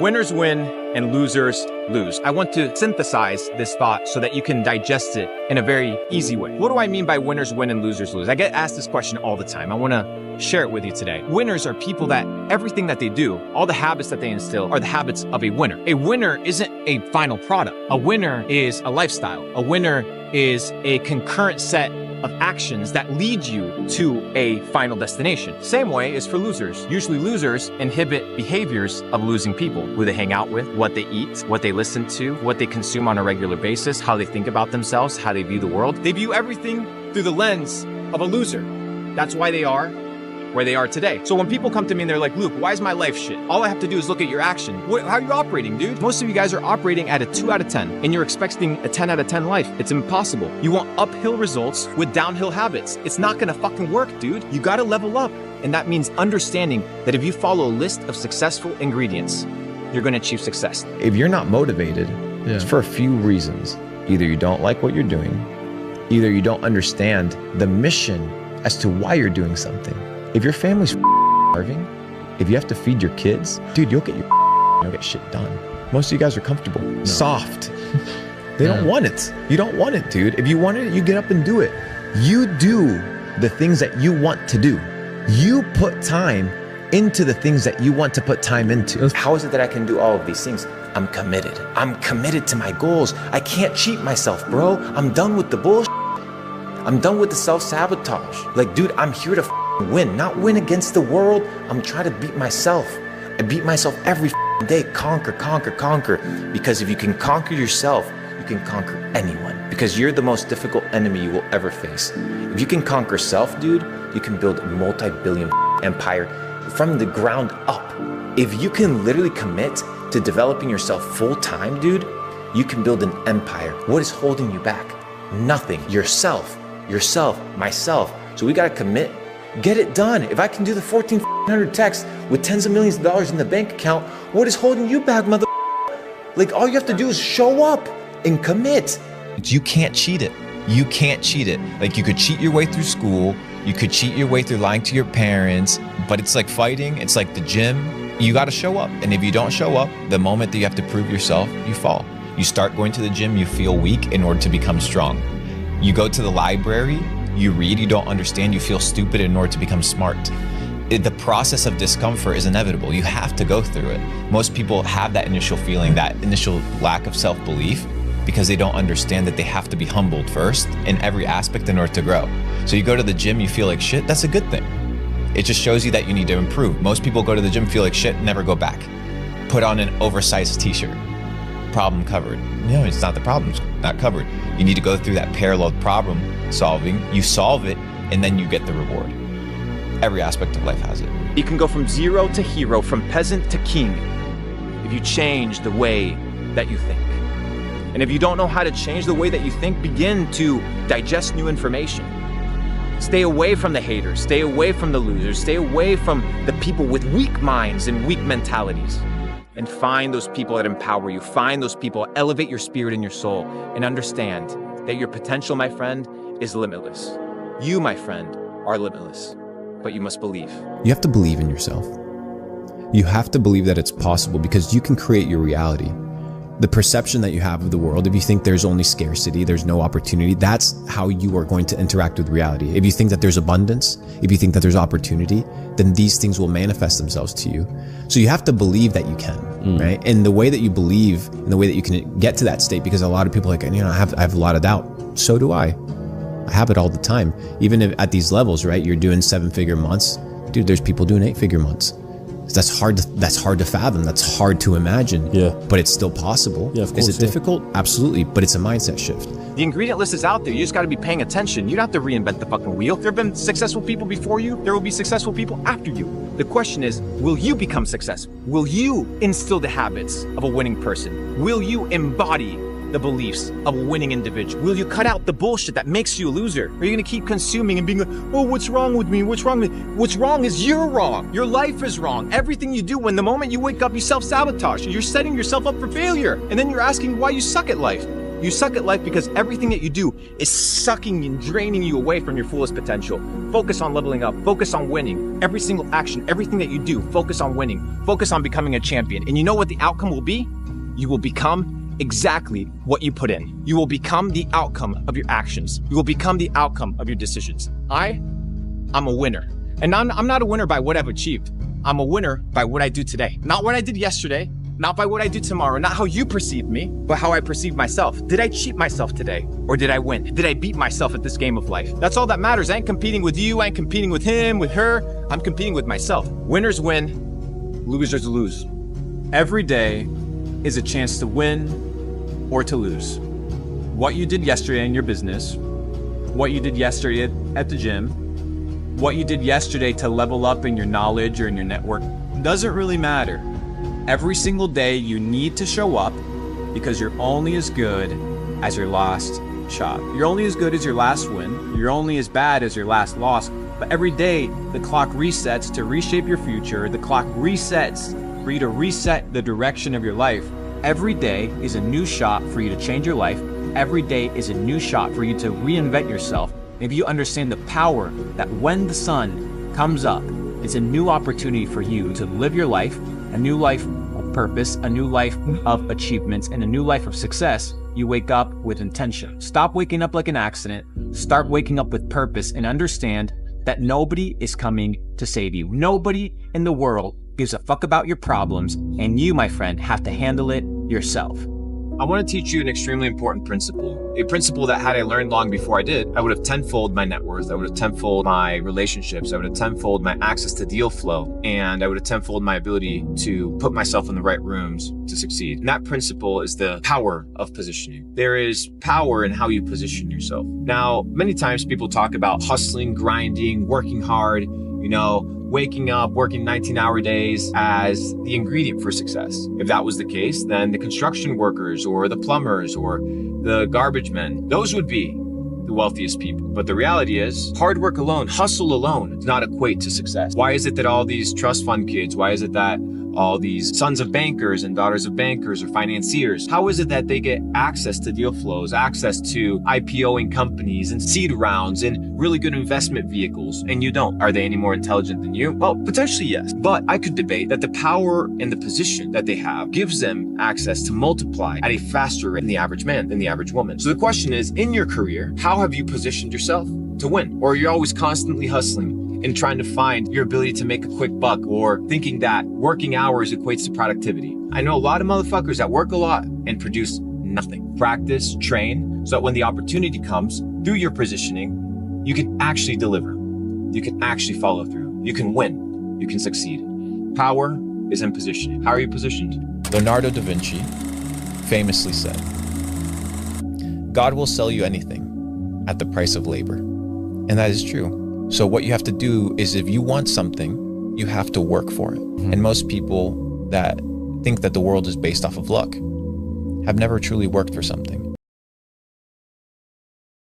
Winners win and losers lose. I want to synthesize this thought so that you can digest it in a very easy way. What do I mean by winners win and losers lose? I get asked this question all the time. I want to share it with you today. Winners are people that everything that they do, all the habits that they instill are the habits of a winner. A winner isn't a final product. A winner is a lifestyle. A winner is a concurrent set of actions that lead you to a final destination. Same way is for losers. Usually losers inhibit behaviors of losing people, who they hang out with, what they eat, what they listen to, what they consume on a regular basis, how they think about themselves, how they view the world. They view everything through the lens of a loser. That's why they are where they are today. So when people come to me and they're like, Luke, why is my life shit? All I have to do is look at your action. How are you operating, dude? Most of you guys are operating at a 2 out of 10 and you're expecting a 10 out of 10 life. It's impossible. You want uphill results with downhill habits. It's not gonna fucking work, dude. You gotta level up. And that means understanding that if you follow a list of successful ingredients, you're gonna achieve success. If you're not motivated, it's for a few reasons. Either you don't like what you're doing, either you don't understand the mission as to why you're doing something. If your family's starving, if you have to feed your kids, dude, you'll get shit done. Most of you guys are comfortable, soft. They don't want it. You don't want it, dude. If you want it, you get up and do it. You do the things that you want to do. You put time into the things that you want to put time into. How is it that I can do all of these things? I'm committed. I'm committed to my goals. I can't cheat myself, bro. I'm done with the bullshit. I'm done with the self-sabotage. Like, dude, I'm here to win, not win against the world. I'm trying to beat myself. I beat myself every day. Conquer. Because if you can conquer yourself, you can conquer anyone. Because you're the most difficult enemy you will ever face. If you can conquer self, dude, you can build a multi-billion empire from the ground up. If you can literally commit to developing yourself full time, dude, you can build an empire. What is holding you back? Nothing. Yourself, myself. So we gotta commit. Get it done. If I can do the 1,400 texts with tens of millions of dollars in the bank account, what is holding you back, mother? Like, all you have to do is show up and commit. You can't cheat it. You can't cheat it. Like, you could cheat your way through school. You could cheat your way through lying to your parents, but it's like fighting. It's like the gym. You got to show up. And if you don't show up, the moment that you have to prove yourself, you fall. You start going to the gym, you feel weak in order to become strong. You go to the library, you read, you don't understand, you feel stupid in order to become smart. The process of discomfort is inevitable. You have to go through it. Most people have that initial feeling, that initial lack of self-belief, because they don't understand that they have to be humbled first in every aspect in order to grow. So you go to the gym, you feel like shit, that's a good thing. It just shows you that you need to improve. Most people go to the gym, feel like shit, never go back. Put on an oversized t-shirt. Problem covered. No, it's not the problem, it's not covered. You need to go through that parallel problem solving, you solve it, and then you get the reward. Every aspect of life has it. You can go from zero to hero, from peasant to king, if you change the way that you think. And if you don't know how to change the way that you think, begin to digest new information. Stay away from the haters, stay away from the losers, stay away from the people with weak minds and weak mentalities. And find those people that empower you. Find those people, elevate your spirit and your soul, and understand that your potential, my friend, is limitless. You, my friend, are limitless, but you must believe. You have to believe in yourself. You have to believe that it's possible, because you can create your reality. The perception that you have of the world, if you think there's only scarcity, there's no opportunity, that's how you are going to interact with reality. If you think that there's abundance, if you think that there's opportunity, then these things will manifest themselves to you. So you have to believe that you can, right? And the way that you believe, and the way that you can get to that state, because a lot of people are like, I have a lot of doubt. So do I. I have it all the time. Even if at these levels, right? You're doing 7-figure months. Dude, there's people doing 8-figure months. That's hard to fathom. That's hard to imagine. Yeah. But it's still possible. Yeah, of course. Is it difficult? Absolutely. But it's a mindset shift. The ingredient list is out there. You just got to be paying attention. You don't have to reinvent the fucking wheel. There have been successful people before you. There will be successful people after you. The question is, will you become successful? Will you instill the habits of a winning person? Will you embody the beliefs of a winning individual? Will you cut out the bullshit that makes you a loser? Are you going to keep consuming and being like, oh, what's wrong with me? What's wrong with me? What's wrong is you're wrong. Your life is wrong. Everything you do, when the moment you wake up, you self-sabotage. You're setting yourself up for failure. And then you're asking why you suck at life. You suck at life because everything that you do is sucking and draining you away from your fullest potential. Focus on leveling up. Focus on winning. Every single action, everything that you do, focus on winning. Focus on becoming a champion. And you know what the outcome will be? You will become exactly what you put in. You will become the outcome of your actions. You will become the outcome of your decisions. I'm a winner. And I'm not a winner by what I've achieved. I'm a winner by what I do today. Not what I did yesterday, not by what I do tomorrow, not how you perceive me, but how I perceive myself. Did I cheat myself today? Or did I win? Did I beat myself at this game of life? That's all that matters. I ain't competing with you, I ain't competing with him, with her. I'm competing with myself. Winners win, losers lose. Every day is a chance to win or to lose. What you did yesterday in your business, what you did yesterday at the gym, what you did yesterday to level up in your knowledge or in your network, doesn't really matter. Every single day you need to show up because you're only as good as your last shot. You're only as good as your last win. You're only as bad as your last loss. But every day the clock resets to reshape your future. The clock resets for you to reset the direction of your life. Every day is a new shot for you to change your life. Every day is a new shot for you to reinvent yourself. If you understand the power that when the sun comes up, it's a new opportunity for you to live your life, a new life of purpose, a new life of achievements, and a new life of success. You wake up with intention. Stop waking up like an accident. Start waking up with purpose and understand that nobody is coming to save you. Nobody in the world gives a fuck about your problems, and you, my friend, have to handle it yourself. I want to teach you an extremely important principle, a principle that had I learned long before I did, I would have tenfold my net worth, I would have tenfold my relationships, I would have tenfold my access to deal flow, and I would have tenfold my ability to put myself in the right rooms to succeed. And that principle is the power of positioning. There is power in how you position yourself. Now, many times people talk about hustling, grinding, working hard, waking up, working 19-hour days as the ingredient for success. If that was the case, then the construction workers or the plumbers or the garbage men, those would be the wealthiest people. But the reality is, hard work alone, hustle alone, does not equate to success. Why is it that all these trust fund kids, why is it that all these sons of bankers and daughters of bankers or financiers, how is it that they get access to deal flows, access to IPOing companies and seed rounds and really good investment vehicles, and you don't? Are they any more intelligent than you? Well, potentially yes, but I could debate that the power and the position that they have gives them access to multiply at a faster rate than the average man, than the average woman. So the question is, in your career, how have you positioned yourself to win? Or you're always constantly hustling and trying to find your ability to make a quick buck, or thinking that working hours equates to productivity. I know a lot of motherfuckers that work a lot and produce nothing. Practice, train, so that when the opportunity comes, through your positioning, you can actually deliver. You can actually follow through. You can win. You can succeed. Power is in positioning. How are you positioned? Leonardo da Vinci famously said, God will sell you anything at the price of labor. And that is true. So what you have to do is, if you want something, you have to work for it. And most people that think that the world is based off of luck have never truly worked for something.